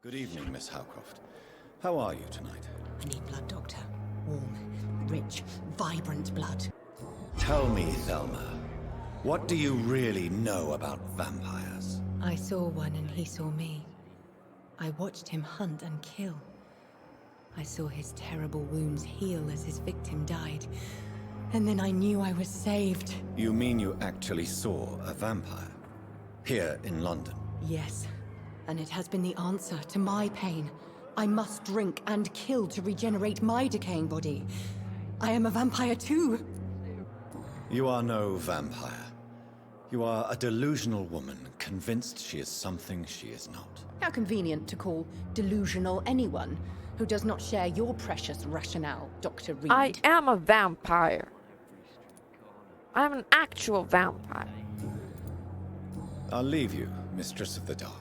Good evening, Miss Howcroft. How are you tonight? I need blood, Doctor. Warm, rich, vibrant blood. Tell me, Thelma, what do you really know about vampires? I saw one and he saw me. I watched him hunt and kill. I saw his terrible wounds heal as his victim died. And then I knew I was saved. You mean you actually saw a vampire? Here in London? Yes. And it has been the answer to my pain. I must drink and kill to regenerate my decaying body. I am a vampire too. You are no vampire. You are a delusional woman, convinced she is something she is not. How convenient to call delusional anyone who does not share your precious rationale, Dr. Reed. I am a vampire. I'm an actual vampire. I'll leave you, Mistress of the Dark,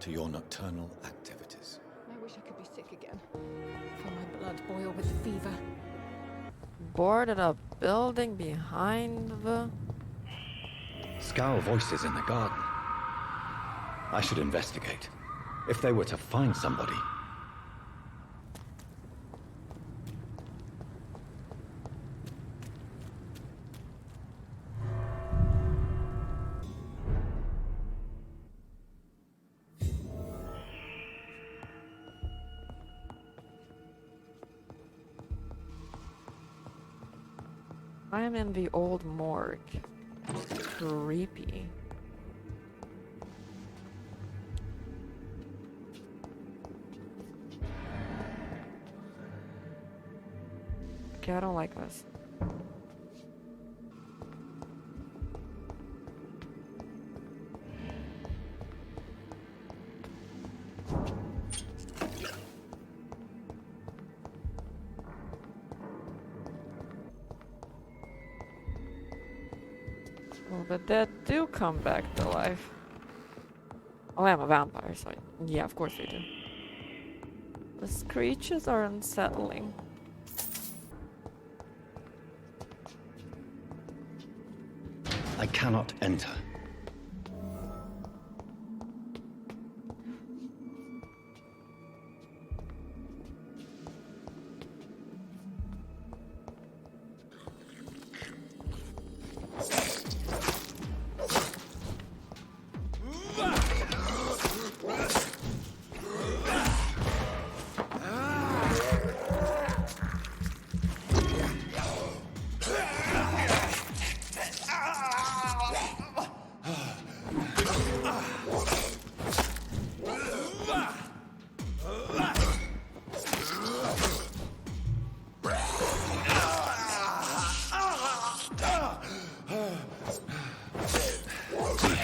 to your nocturnal activities. I wish I could be sick again. Feel my blood boil with the fever. Boarded a building behind the... Scowl voices in the garden. I should investigate. If they were to find somebody. I am in the Old Morgue. Creepy. Okay, I don't like this. Well, the dead do come back to life. Oh, I'm a vampire, so yeah, of course they do. The screeches are unsettling. I cannot enter.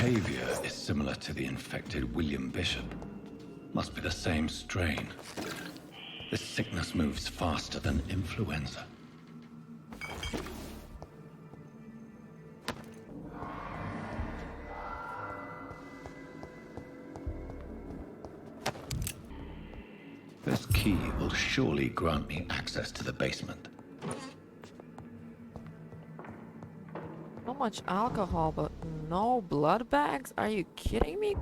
Behavior is similar to the infected William Bishop. Must be the same strain. This sickness moves faster than influenza. This key will surely grant me access to the basement. So much alcohol, but no blood bags? Are you kidding me?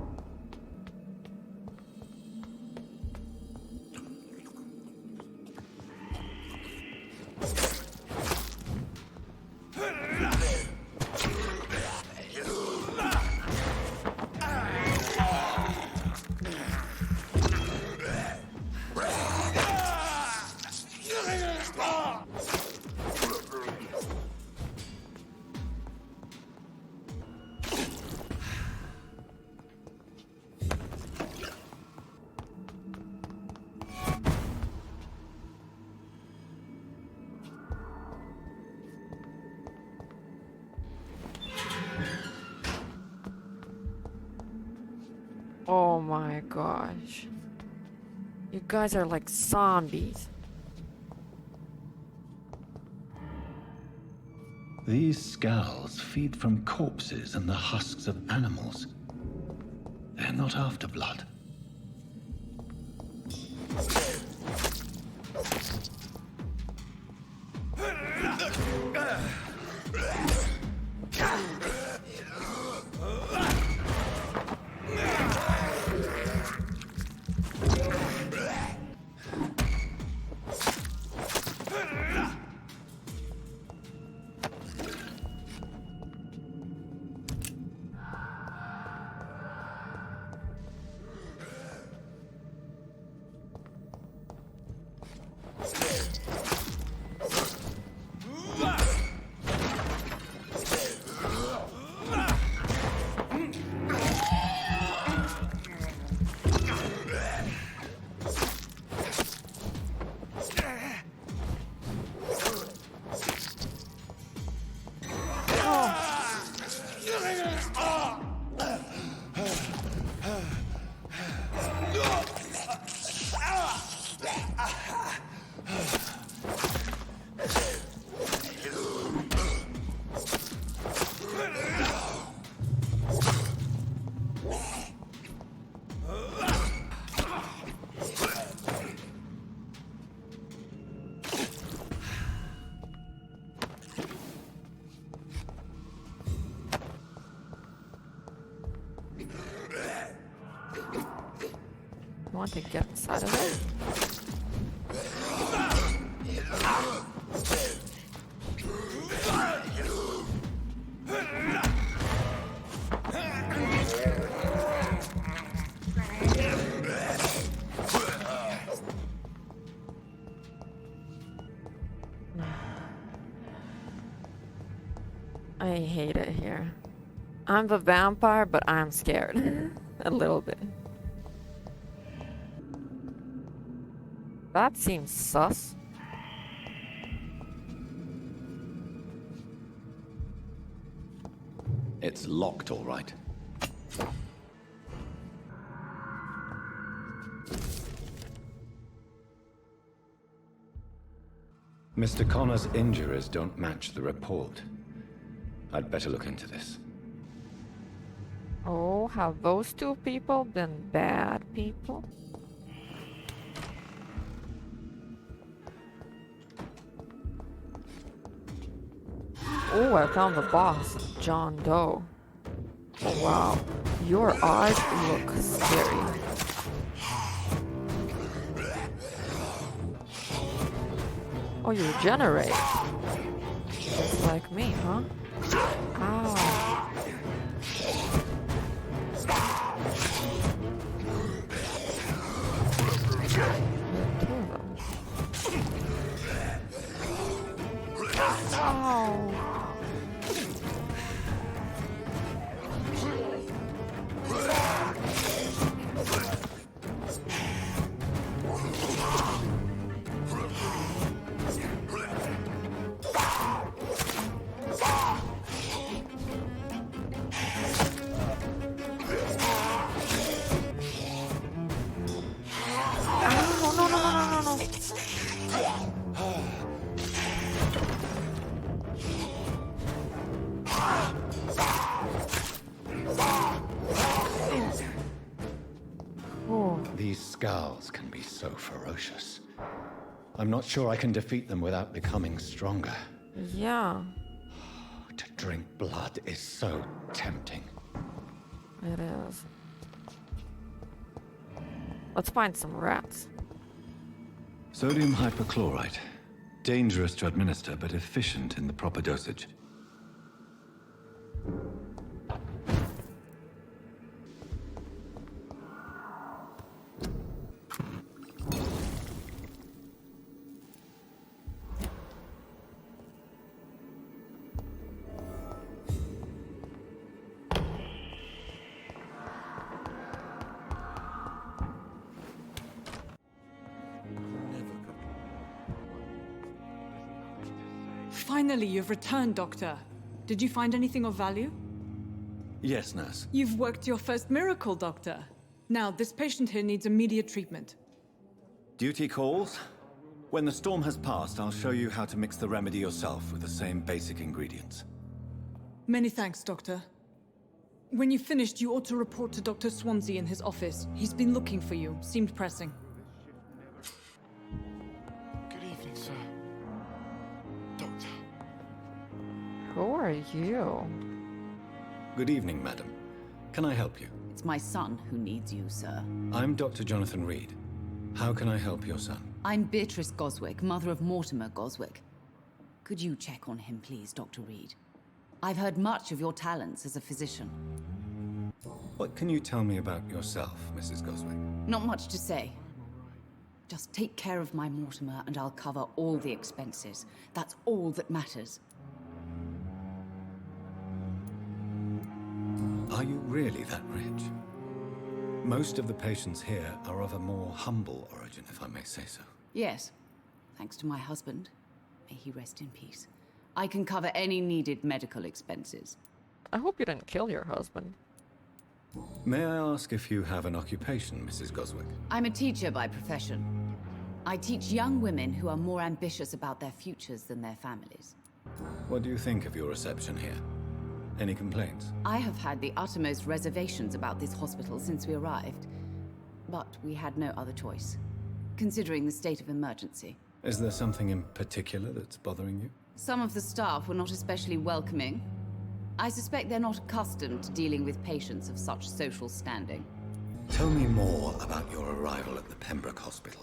Oh my gosh. You guys are like zombies. These scowls feed from corpses and the husks of animals. They're not after blood. You want to get inside of it? I hate it here. I'm the vampire, but I'm scared. A little bit. That seems sus. It's locked, all right. Mr. Connor's injuries don't match the report. I'd better look into this. Oh, have those two people been bad people? Oh, I found the boss, John Doe. Oh, wow. Your eyes look scary. Oh, you regenerate. It's like me, huh? Ow. Ow. These scowls can be so ferocious. I'm not sure I can defeat them without becoming stronger. Yeah, To drink blood is so tempting. it is. Let's find some rats. Sodium hypochlorite. Dangerous to administer, but efficient in the proper dosage. Finally, you've returned, Doctor. Did you find anything of value? Yes, nurse. You've worked your first miracle, Doctor. Now, this patient here needs immediate treatment. Duty calls. When the storm has passed, I'll show you how to mix the remedy yourself with the same basic ingredients. Many thanks, Doctor. When you've finished, you ought to report to Dr. Swansea in his office. He's been looking for you. Seemed pressing. Good evening, sir. Doctor. Who are you? Good evening, madam. Can I help you? It's my son who needs you, sir. I'm Dr. Jonathan Reed. How can I help your son? I'm Beatrice Goswick, mother of Mortimer Goswick. Could you check on him, please, Dr. Reed? I've heard much of your talents as a physician. What can you tell me about yourself, Mrs. Goswick? Not much to say. Just take care of my Mortimer and I'll cover all the expenses. That's all that matters. Are you really that rich? Most of the patients here are of a more humble origin, if I may say so. Yes, thanks to my husband. May he rest in peace. I can cover any needed medical expenses. I hope you didn't kill your husband. May I ask if you have an occupation, Mrs. Goswick? I'm a teacher by profession. I teach young women who are more ambitious about their futures than their families. What do you think of your reception here? Any complaints? I have had the uttermost reservations about this hospital since we arrived. But we had no other choice, considering the state of emergency. Is there something in particular that's bothering you? Some of the staff were not especially welcoming. I suspect they're not accustomed to dealing with patients of such social standing. Tell me more about your arrival at the Pembroke Hospital.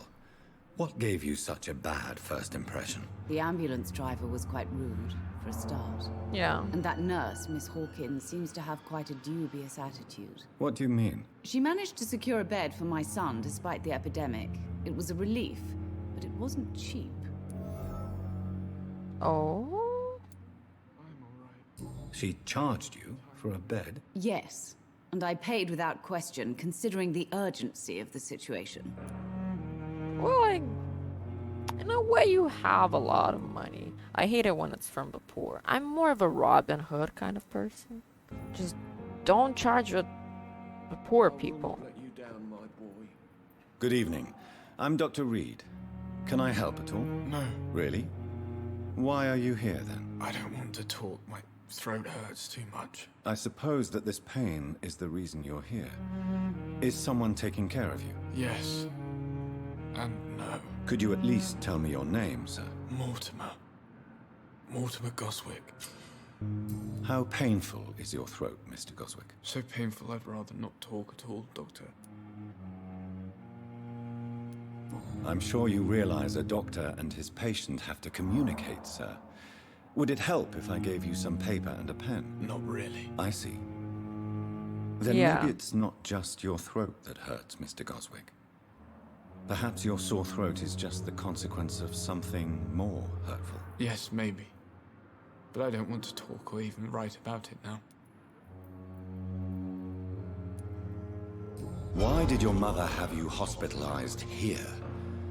What gave you such a bad first impression? The ambulance driver was quite rude, for a start. Yeah. And that nurse, Miss Hawkins, seems to have quite a dubious attitude. What do you mean? She managed to secure a bed for my son despite the epidemic. It was a relief, but it wasn't cheap. Oh? I'm alright. She charged you for a bed? Yes, and I paid without question, considering the urgency of the situation. Well, like, in a way, you have a lot of money. I hate it when it's from the poor. I'm more of a Robin Hood kind of person. Just don't charge the poor people. Let you down, my boy. Good evening. I'm Dr. Reed. Can I help at all? No, Really? Why are you here then? I don't want to talk. My throat hurts too much. I suppose that this pain is the reason you're here. Is someone taking care of you? Yes. And no. Could you at least tell me your name, sir? Mortimer. Mortimer Goswick. How painful is your throat, Mr. Goswick? So painful I'd rather not talk at all, Doctor. I'm sure you realize a doctor and his patient have to communicate, sir. Would it help if I gave you some paper and a pen? Not really. I see. Then Yeah. maybe it's not just your throat that hurts, Mr. Goswick. Perhaps your sore throat is just the consequence of something more hurtful. Yes, maybe. But I don't want to talk or even write about it now. Why did your mother have you hospitalized here?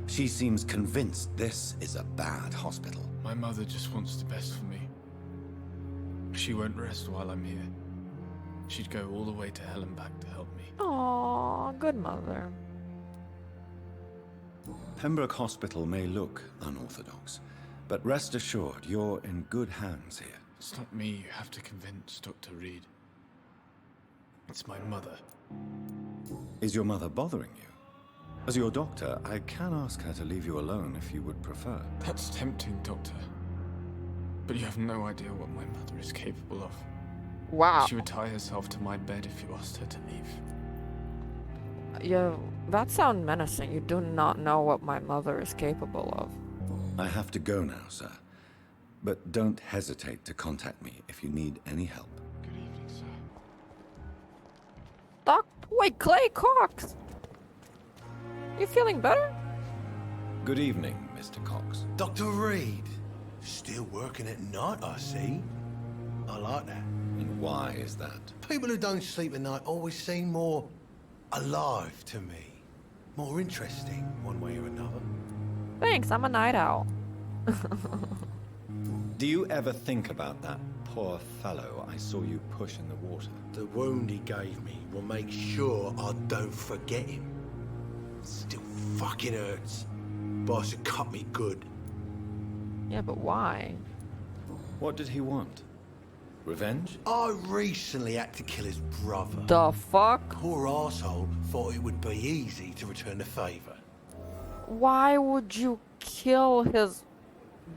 She seems convinced this is a bad hospital. My mother just wants the best for me. She won't rest while I'm here. She'd go all the way to hell and back to help me. Aw, good mother. Pembroke Hospital may look unorthodox, but rest assured you're in good hands here. It's not me you have to convince, Dr. Reed. It's my mother. Is your mother bothering you? As your doctor, I can ask her to leave you alone if you would prefer. That's tempting, Doctor. But you have no idea what my mother is capable of. Wow. She would tie herself to my bed if you asked her to leave. Yeah, that sounds menacing. You do not know what my mother is capable of. I have to go now, sir. But don't hesitate to contact me if you need any help. Good evening, sir. Wait, Clay Cox! You feeling better? Good evening, Mr. Cox. Dr. Reed. Still working at night, I see. I like that. And why is that? People who don't sleep at night always seem more alive to me. More interesting, one way or another. Thanks, I'm a night owl. Do you ever think about that poor fellow I saw you push in the water? The wound he gave me will make sure I don't forget him. Still fucking hurts. Boss had cut me good. Yeah, but why? What did he want? Revenge? I recently had to kill his brother. The fuck? Poor arsehole thought it would be easy to return the favor. Why would you kill his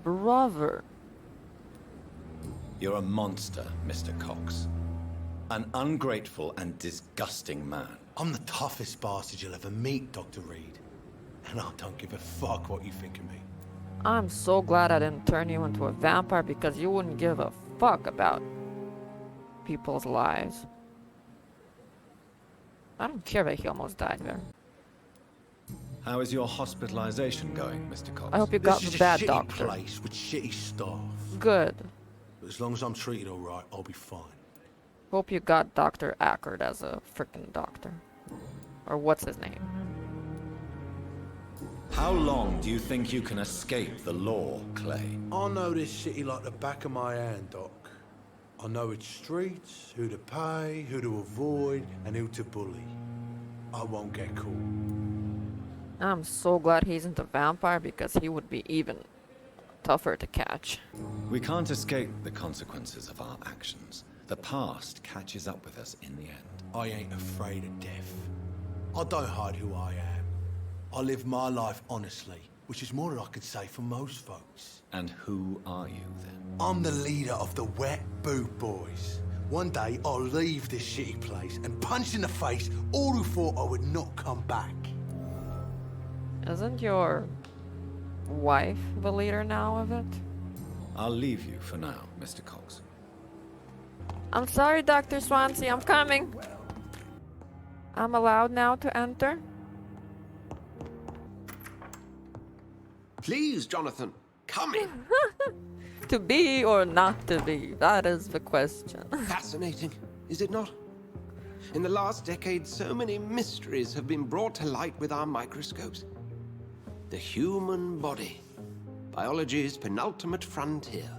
brother? You're a monster, Mr. Cox. An ungrateful and disgusting man. I'm the toughest bastard you'll ever meet, Dr. Reed. And I don't give a fuck what you think of me. I'm so glad I didn't turn you into a vampire because you wouldn't give a fuck about people's lives. I don't care that he almost died there. How is your hospitalization going, Mr. Cox? I hope you got This the is bad a shitty doctor. place with shitty staff. Good. But as long as I'm treated all right, I'll be fine. Hope you got Dr. Ackard as a freaking doctor. Or what's his name? How long do you think you can escape the law, Clay? I know this city like the back of my hand, Doc. I know its streets, who to pay, who to avoid, and who to bully. I won't get caught. I'm so glad he isn't a vampire because he would be even tougher to catch. We can't escape the consequences of our actions. The past catches up with us in the end. I ain't afraid of death. I don't hide who I am. I live my life honestly, which is more than I could say for most folks. And who are you, then? I'm the leader of the Wet Boot Boys. One day I'll leave this shitty place and punch in the face all who thought I would not come back. Isn't your wife the leader now of it? I'll leave you for now, Mr. Cox. I'm sorry, Dr. Swansea, I'm coming. I'm allowed now to enter? Please, Jonathan, come in. To be or not to be, that is the question. Fascinating, is it not? In the last decade, so many mysteries have been brought to light with our microscopes. The human body, biology's penultimate frontier.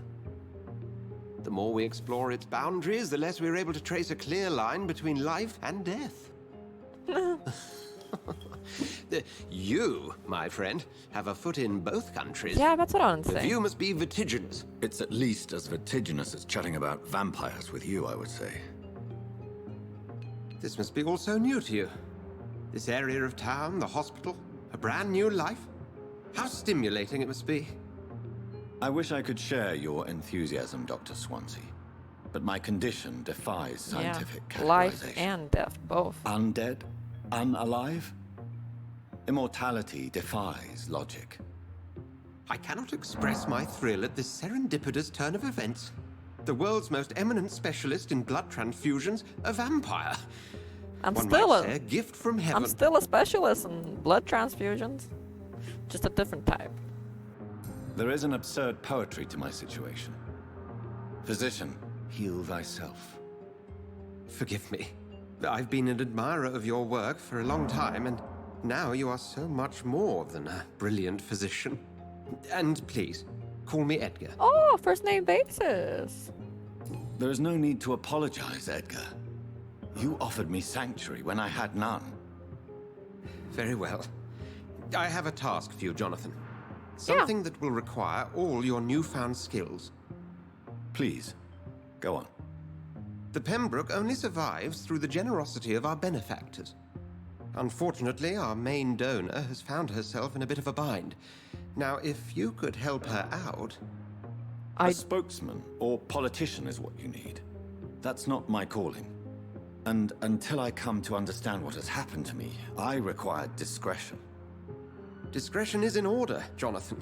The more we explore its boundaries, the less we're able to trace a clear line between life and death. You, my friend, have a foot in both countries. Yeah, that's what I'm The saying. view must be vertiginous. It's at least as vertiginous as chatting about vampires with you, I would say. This must be all so new to you. This area of town, the hospital, a brand new life. How stimulating it must be. I wish I could share your enthusiasm, Dr. Swansea. But my condition defies scientific Yeah, life categorization. and death, both. Undead? Unalive? Immortality defies logic. I cannot express my thrill at this serendipitous turn of events. The world's most eminent specialist in blood transfusions, a vampire. I'm One still might a say a gift from heaven. I'm still a specialist in blood transfusions. Just a different type. There is an absurd poetry to my situation. Physician, heal thyself. Forgive me. I've been an admirer of your work for a long time, and now you are so much more than a brilliant physician. And please, call me Edgar. Oh, first name basis. There is no need to apologize, Edgar. You offered me sanctuary when I had none. Very well. I have a task for you, Jonathan. Something that will require all your newfound skills. Please, go on. The Pembroke only survives through the generosity of our benefactors. Unfortunately, our main donor has found herself in a bit of a bind. Now, if you could help her out... A spokesman or politician is what you need. That's not my calling. And until I come to understand what has happened to me, I require discretion. Discretion is in order, Jonathan.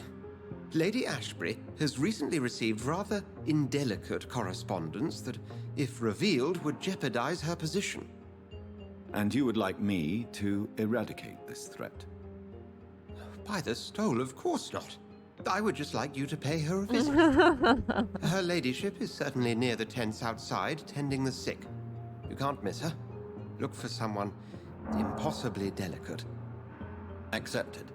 Lady Ashbury has recently received rather indelicate correspondence that, if revealed, would jeopardize her position. And you would like me to eradicate this threat? By the stole, of course not. I would just like you to pay her a visit. Her ladyship is certainly near the tents outside, tending the sick. You can't miss her. Look for someone impossibly delicate. Accepted.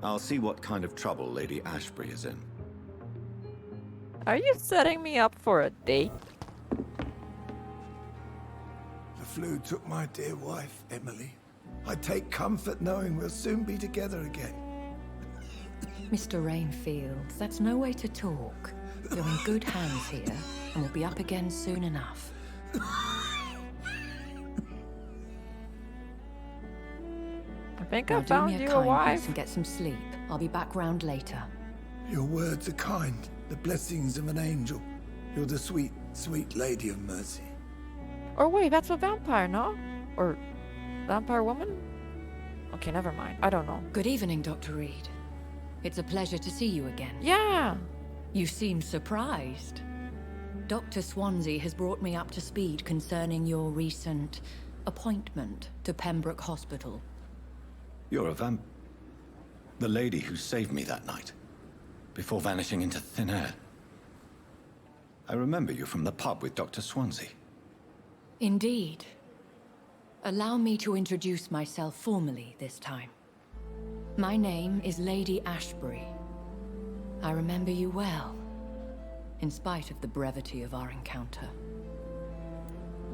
I'll see what kind of trouble Lady Ashbury is in. Are you setting me up for a date? The flu took my dear wife, Emily. I take comfort knowing we'll soon be together again. Mr. Rainfield, that's no way to talk. You're in good hands here, and we'll be up again soon enough. I think Now I do found me you a a kindness wife. and get some sleep. I'll be back round later. Your words are kind, the blessings of an angel. You're the sweet, sweet lady of mercy. Or wait, that's a vampire, no? Or vampire woman? Okay, never mind. I don't know. Good evening, Dr. Reed. It's a pleasure to see you again. Yeah. You seem surprised. Dr. Swansea has brought me up to speed concerning your recent appointment to Pembroke Hospital. You're a the lady who saved me that night, before vanishing into thin air. I remember you from the pub with Dr. Swansea. Indeed. Allow me to introduce myself formally this time. My name is Lady Ashbury. I remember you well, in spite of the brevity of our encounter.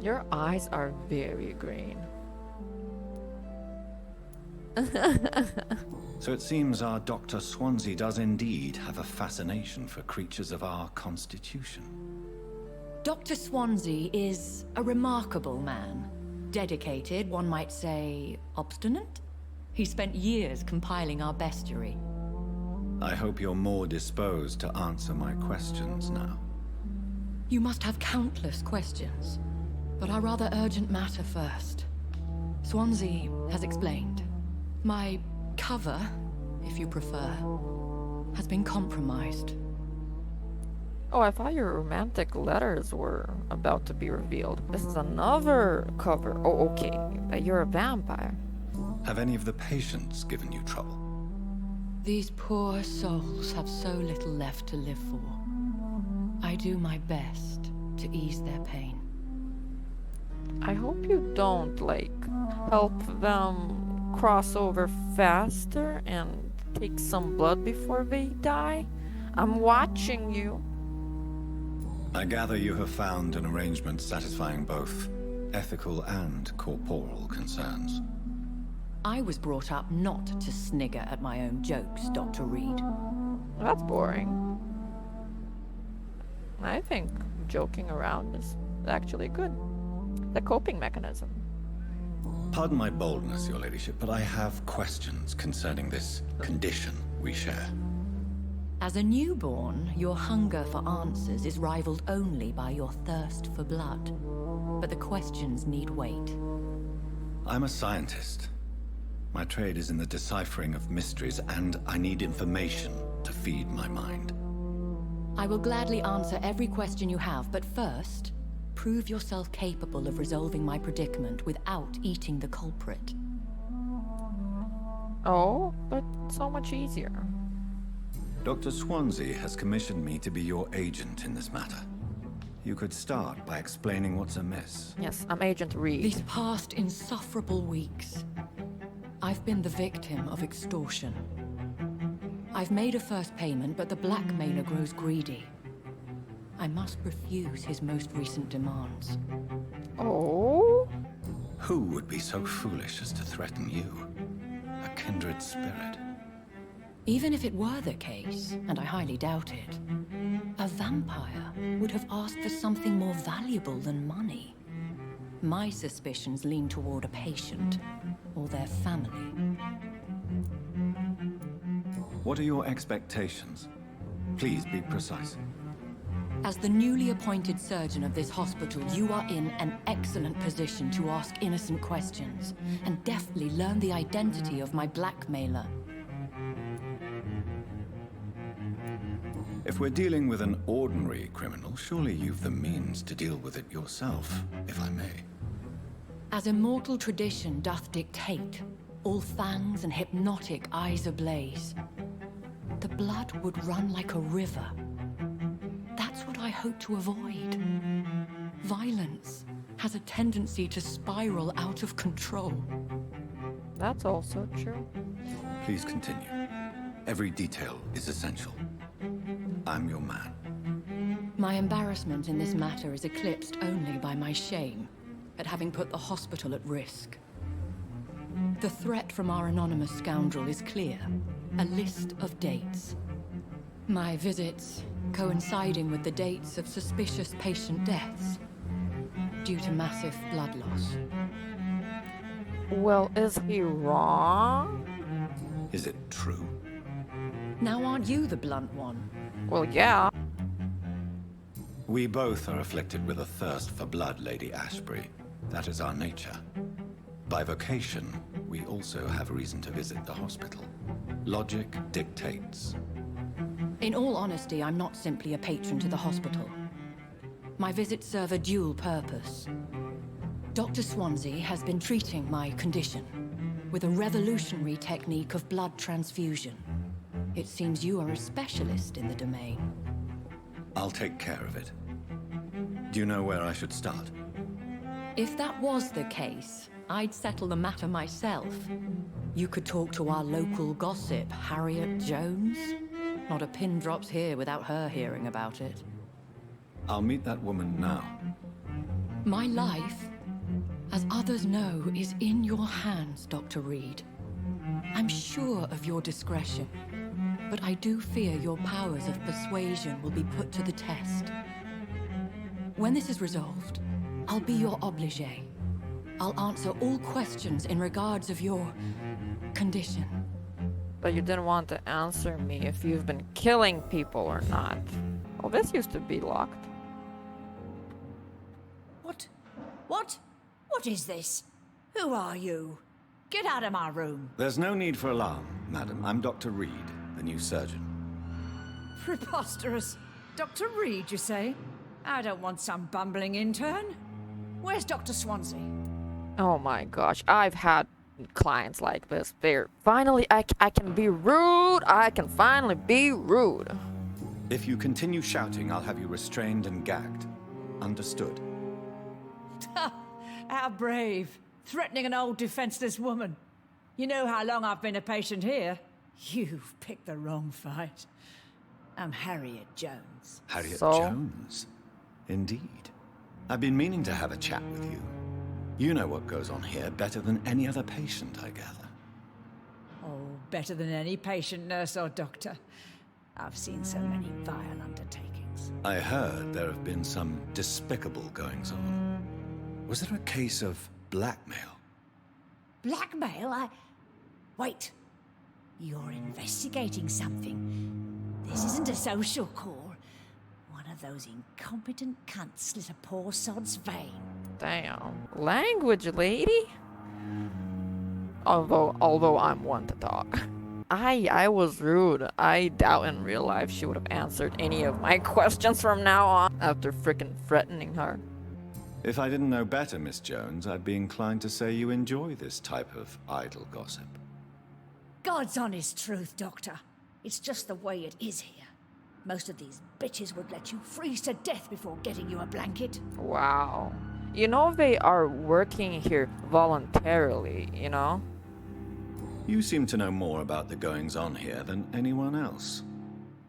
Your eyes are very green. So it seems our Dr. Swansea does indeed have a fascination for creatures of our constitution. Dr. Swansea is a remarkable man. Dedicated, one might say, obstinate? He spent years compiling our bestiary. I hope you're more disposed to answer my questions now. You must have countless questions, but our rather urgent matter first. Swansea has explained. My cover, if you prefer, has been compromised. Oh, I thought your romantic letters were about to be revealed. This is another cover. Oh, okay. But you're a vampire. Have any of the patients given you trouble? These poor souls have so little left to live for. I do my best to ease their pain. I hope you don't, like, help them cross over faster and take some blood before they die. I'm watching you. I gather you have found an arrangement satisfying both ethical and corporal concerns. I was brought up not to snigger at my own jokes, Dr. Reed. That's boring. I think joking around is actually good. The coping mechanism. Pardon my boldness, your ladyship, but I have questions concerning this condition we share. As a newborn, your hunger for answers is rivaled only by your thirst for blood. But the questions need wait. I'm a scientist. My trade is in the deciphering of mysteries, and I need information to feed my mind. I will gladly answer every question you have, but first, prove yourself capable of resolving my predicament without eating the culprit. Oh, but so much easier. Dr. Swansea has commissioned me to be your agent in this matter. You could start by explaining what's amiss. Yes, I'm Agent Reed. These past insufferable weeks, I've been the victim of extortion. I've made a first payment, but the blackmailer grows greedy. I must refuse his most recent demands. Oh? Who would be so foolish as to threaten you? A kindred spirit. Even if it were the case, and I highly doubt it, a vampire would have asked for something more valuable than money. My suspicions lean toward a patient or their family. What are your expectations? Please be precise. As the newly appointed surgeon of this hospital, you are in an excellent position to ask innocent questions and deftly learn the identity of my blackmailer. If we're dealing with an ordinary criminal, surely you've the means to deal with it yourself, if I may. As immortal tradition doth dictate, all fangs and hypnotic eyes ablaze, the blood would run like a river. That's what I hope to avoid. Violence has a tendency to spiral out of control. That's also true. Please continue. Every detail is essential. I'm your man. My embarrassment in this matter is eclipsed only by my shame at having put the hospital at risk. The threat from our anonymous scoundrel is clear. A list of dates. My visits coinciding with the dates of suspicious patient deaths due to massive blood loss. Well, is he wrong? Is it true? Now aren't you the blunt one? Well, yeah. We both are afflicted with a thirst for blood, Lady Ashbury. That is our nature. By vocation, we also have reason to visit the hospital. Logic dictates. In all honesty, I'm not simply a patron to the hospital. My visits serve a dual purpose. Dr. Swansea has been treating my condition with a revolutionary technique of blood transfusion. It seems you are a specialist in the domain. I'll take care of it. Do you know where I should start? If that was the case, I'd settle the matter myself. You could talk to our local gossip, Harriet Jones. Not a pin drops here without her hearing about it. I'll meet that woman now. My life, as others know, is in your hands, Dr. Reed. I'm sure of your discretion, but I do fear your powers of persuasion will be put to the test. When this is resolved, I'll be your obligé. I'll answer all questions in regards of your condition. But you didn't want to answer me if you've been killing people or not. Well, this used to be locked. What is this? Who are you? Get out of my room. There's no need for alarm, madam. I'm Dr. Reed, the new surgeon. Preposterous. Dr. Reed, you say? I don't want some bumbling intern. Where's Dr. Swansea? Oh my gosh, I've had clients like this. Finally, I can be rude. I can finally be rude. If you continue shouting, I'll have you restrained and gagged. Understood? How brave. Threatening an old defenseless woman. You know how long I've been a patient here? You've picked the wrong fight. I'm Harriet Jones. Harriet So? Jones? Indeed. I've been meaning to have a chat with you. You know what goes on here better than any other patient, I gather. Oh, better than any patient, nurse, or doctor. I've seen so many vile undertakings. I heard there have been some despicable goings-on. Was there a case of blackmail? Blackmail? Wait. You're investigating something. This isn't a social call. One of those incompetent cunts slit a poor sod's vein. Damn. Language, lady? Although I'm one to talk. I was rude. I doubt in real life she would have answered any of my questions from now on after frickin' threatening her. If I didn't know better, Miss Jones, I'd be inclined to say you enjoy this type of idle gossip. God's honest truth, Doctor. It's just the way it is here. Most of these bitches would let you freeze to death before getting you a blanket. Wow. You know they are working here voluntarily, you know? You seem to know more about the goings-on here than anyone else.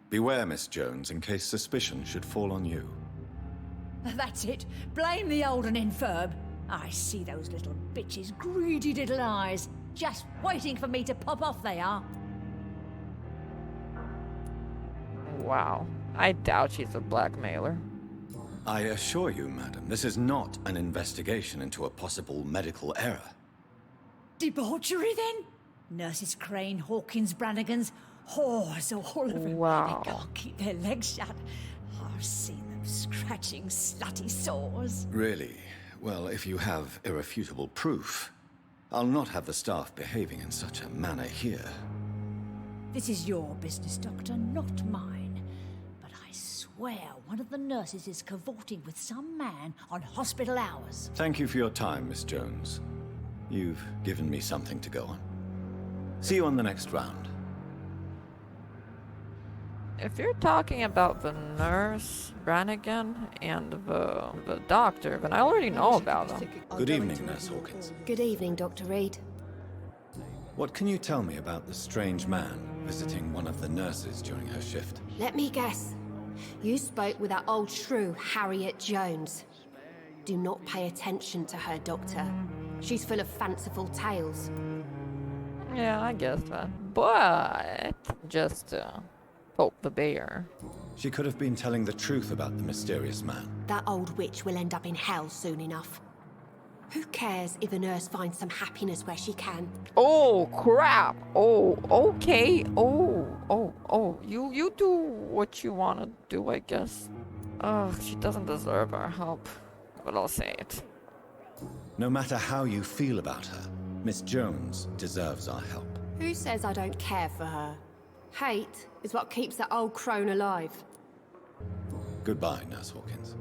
Beware, Miss Jones, in case suspicion should fall on you. That's it. Blame the old and infirm. I see those little bitches' greedy little eyes. Just waiting for me to pop off they are. Wow. I doubt she's a blackmailer. I assure you, madam, this is not an investigation into a possible medical error. Debauchery, then? Nurses Crane, Hawkins, Branigans, whores all of them. Wow. They can't keep their legs shut. I've seen them scratching slutty sores. Really? Well, if you have irrefutable proof, I'll not have the staff behaving in such a manner here. This is your business, Doctor, not mine. But I swear one of the nurses is cavorting with some man on hospital hours. Thank you for your time, Miss Jones. You've given me something to go on. See you on the next round. If you're talking about the nurse, Branigan, and the doctor, then I already know about them. Good evening, Nurse Hawkins. Good evening, Dr. Reed. What can you tell me about the strange man visiting one of the nurses during her shift? Let me guess. You spoke with that old shrew, Harriet Jones. Do not pay attention to her, Doctor. She's full of fanciful tales. Yeah, I guess that. But just poke the bear. She could have been telling the truth about the mysterious man. That old witch will end up in hell soon enough. Who cares if a nurse finds some happiness where she can? Oh, crap. Oh, okay. Oh. You do what you want to do, I guess. Ugh, she doesn't deserve our help. But I'll say it. No matter how you feel about her, Miss Jones deserves our help. Who says I don't care for her? Hate is what keeps that old crone alive. Goodbye, Nurse Hawkins.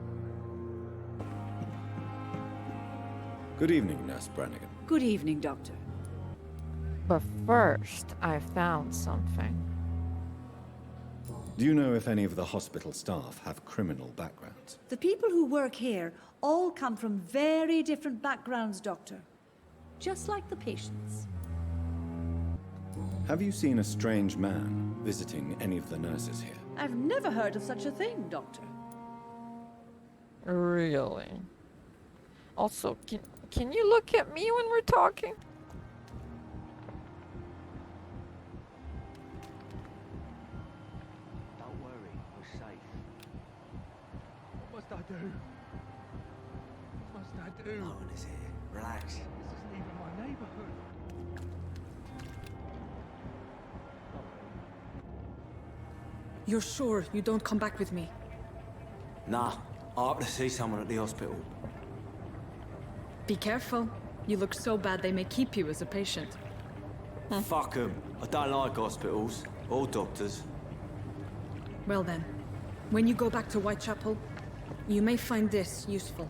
Good evening, Nurse Branigan. Good evening, Doctor. But first, I found something. Do you know if any of the hospital staff have criminal backgrounds? The people who work here all come from very different backgrounds, Doctor. Just like the patients. Have you seen a strange man visiting any of the nurses here? I've never heard of such a thing, Doctor. Really? Also, can you look at me when we're talking? Don't worry, we're safe. What must I do? What must I do? No one is here. Relax. This isn't even my neighborhood. You're sure you don't come back with me? Nah, I have to see someone at the hospital. Be careful. You look so bad they may keep you as a patient. Fuck 'em. I don't like hospitals. Or doctors. Well then, when you go back to Whitechapel, you may find this useful.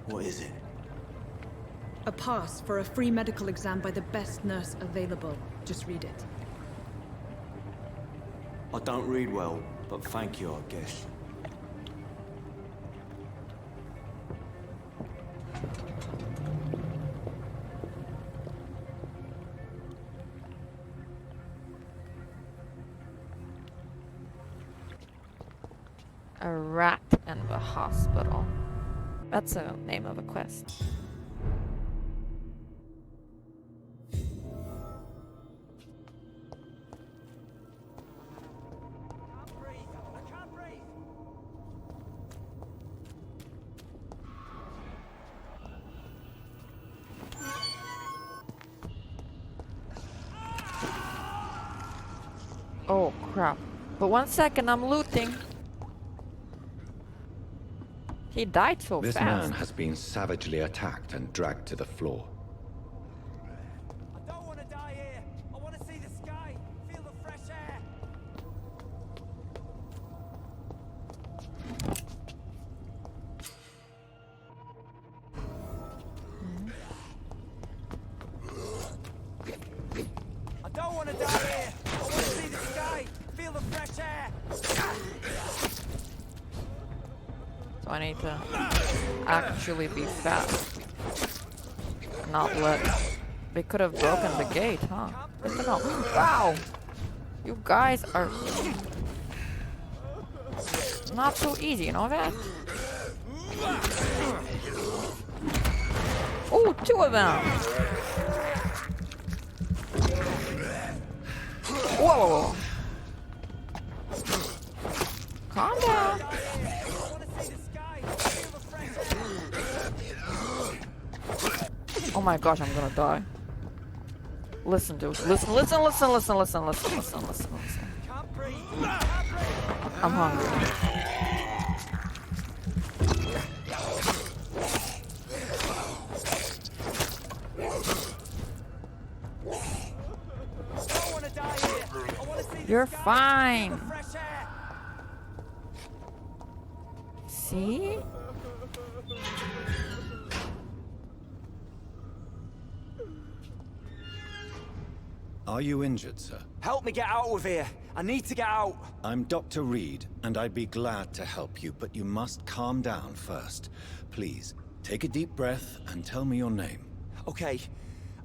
What is it? A pass for a free medical exam by the best nurse available. Just read it. I don't read well, but thank you, I guess. A rat in the hospital. That's the name of a quest. Oh crap. But 1 second, I'm looting. He died so This fast. man has been savagely attacked and dragged to the floor. I don't want to die here. I want to see the sky, feel the fresh air. I don't want to die here. I want to see the sky, feel the fresh air. So I need to actually be fast. Not let... They could have broken the gate, huh? Good to know. Wow! You guys are... not so easy, you know that? Oh, 2 of them! Whoa! Calm down. Oh my gosh, I'm gonna die. Listen, dude. Listen. I'm hungry. You're fine. See? Are you injured, sir? Help me get out of here. I need to get out. I'm Dr. Reed, and I'd be glad to help you, but you must calm down first. Please, take a deep breath and tell me your name. Okay.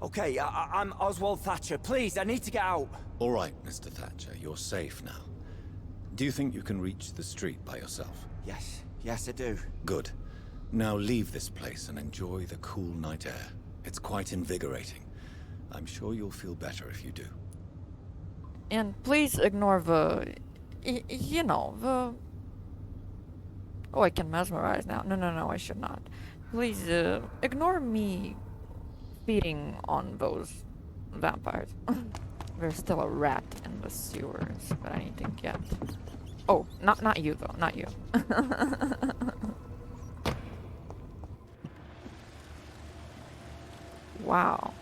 I'm Oswald Thatcher. Please, I need to get out. All right, Mr. Thatcher, you're safe now. Do you think you can reach the street by yourself? Yes, I do. Good. Now leave this place and enjoy the cool night air. It's quite invigorating. I'm sure you'll feel better if you do. And please ignore the... you know, the... Oh, I can mesmerize now. No, I should not. Please, ignore me feeding on those vampires. There's still a rat in the sewers that I need to get. Oh, not you though, not you. Wow.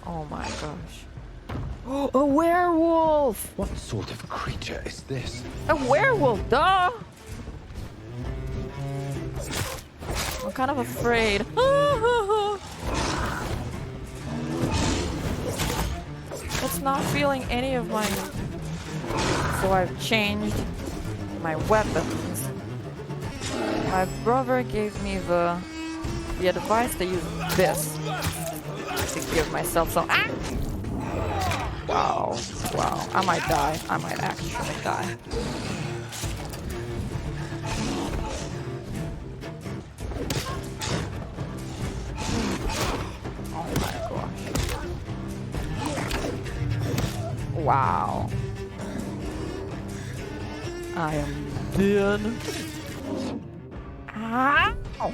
Oh my gosh. Oh, a werewolf! What sort of creature is this? A werewolf, duh! I'm kind of afraid. It's not feeling any of my... So I've changed my weapons. My brother gave me the advice to use this to give myself some... Ah! Wow. I might die. I might actually die. Oh my gosh. Wow. I am dead. Ow!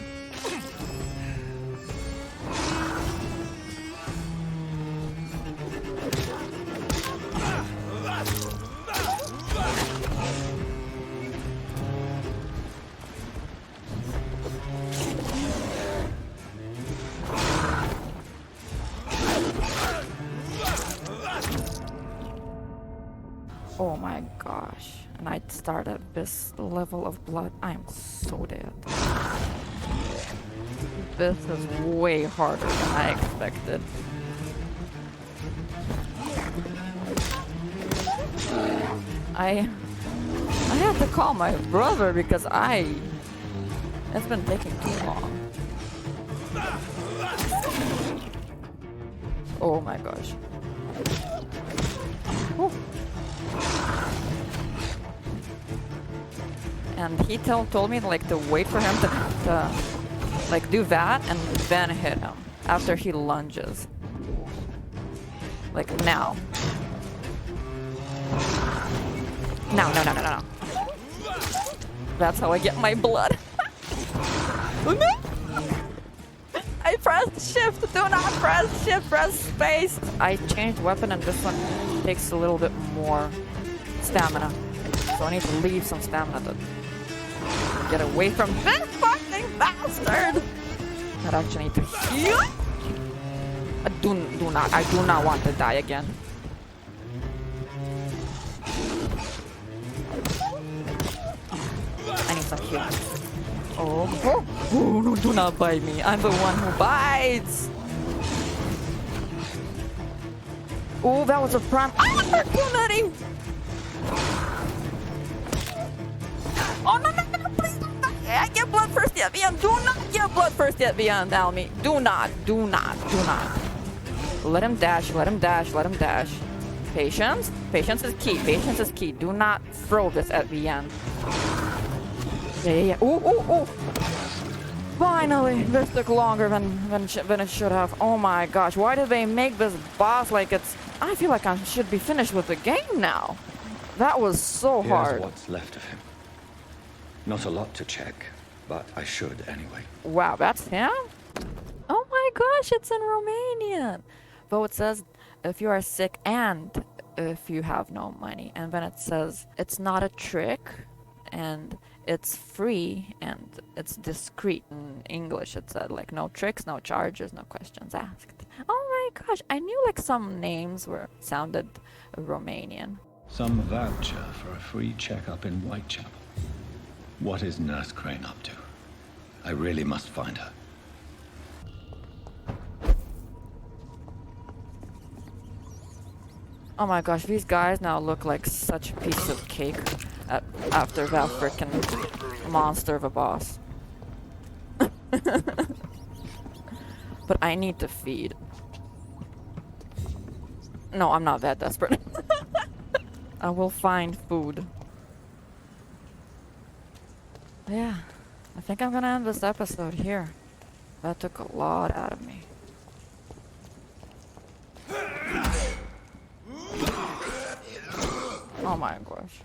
Oh my gosh. And I start at this level of blood. I'm so dead. This is way harder than I expected. I had to call my brother because it's been taking too long. Oh my gosh. Whew. And he told me like to wait for him to like do that and then hit him after he lunges. Like now. No. That's how I get my blood. I pressed shift. Do not press shift. Press space. I changed weapon and this one takes a little bit more stamina. So I need to leave some stamina to get away from this fucking bastard. I actually need to heal. I do not want to die again. I need some healing. Oh, no, do not bite me. I'm the one who bites. Oh, that was a prime. Opportunity. Oh, no, please don't die. I get blood first at the end. Do not get blood first at the end, Almy. Do not. Let him dash. Patience. Patience is key. Do not throw this at the end. Yeah. Ooh. Finally, this took longer than it should have. Oh my gosh, why did they make this boss like it's... I feel like I should be finished with the game now. That was so hard. Here's what's left of him. Not a lot to check, but I should anyway. Wow, that's him? Oh my gosh, it's in Romanian. Though it says if you are sick and if you have no money. And then it says it's not a trick and it's free and it's discreet. In English it said like no tricks, no charges, no questions asked. Oh my gosh, I knew like some names sounded Romanian. Some voucher for a free checkup in Whitechapel. What is Nurse Crane up to? I really must find her. Oh my gosh, these guys now look like such a piece of cake after that frickin' monster of a boss. But I need to feed. No, I'm not that desperate. I will find food. Yeah, I think I'm gonna end this episode here. That took a lot out of me. Oh my gosh.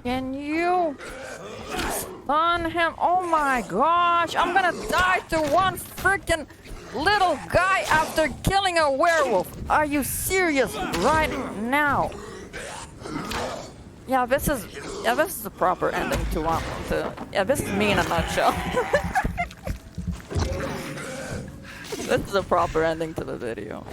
Can you stun him? Oh my gosh, I'm gonna die to one freaking little guy after killing a werewolf. Are you serious right now? Yeah, this is a proper ending this is me in a nutshell. This is a proper ending to the video.